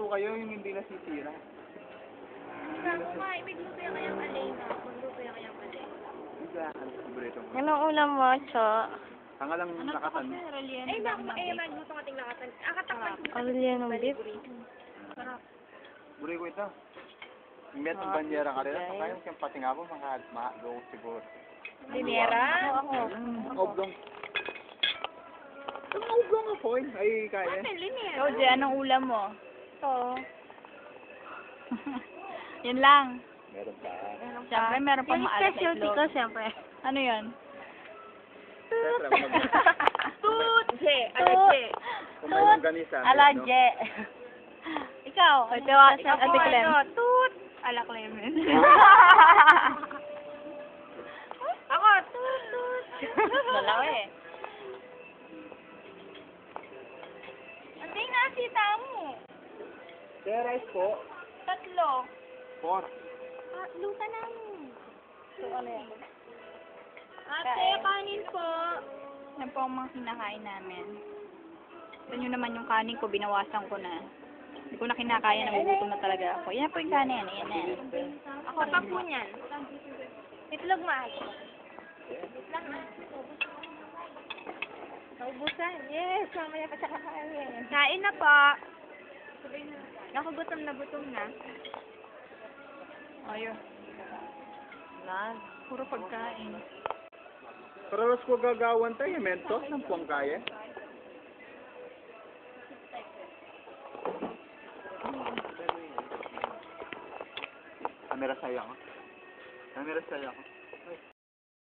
kayo yung hindi nasisira. Sabi ko nga, magluto yung kayang alena. Magluto yung kayang alena. Paborito mo. Anong ulam mo, Cho? Tanga lang nakatan. Magluto ka ting lakatan. Katakpan ko. Arellano beef. Sarap. Buri ko ito. Met ng banyera ka rin. Kaya siyang pati nga po, mahalo siguro. Dinera? Ako. Oblong. Ang oblong ako ay kaya. Linera. Ikaw, Jay, anong ulam mo? Ito. Yan lang. Meron pa. Siyempre, meron pang Yung maalat na specialty itlog. ko, siyempre. Ano yun? Siyempre, Tut! Je! Ano je? kung may longganisa. Ala, no? Je. Ikaw. Ito, Ate Clem. Tut! Ala Clement. Ako, tut! Tut! Dalawa eh. Ante nga sita mo. Kaya rice po. 3. 4. Luta na mo. So, ano yan? Ate, kanin po. Yan po ang mga kinakain namin. Ito nyo naman yung kanin ko, binawasan ko na. Hindi ko na kinakaya, nagugutom na talaga ako. Yan po yung kanin, yan na. Ako pa po niyan. Itlog mahal. Naubusan. Yes, mamaya pa siya kakain. Kain na po. Ako gutom na. Ayun. Puro pagkain. Paralos ko gagawan tayo, mento. Saan po ang kaya? Camera saya ko.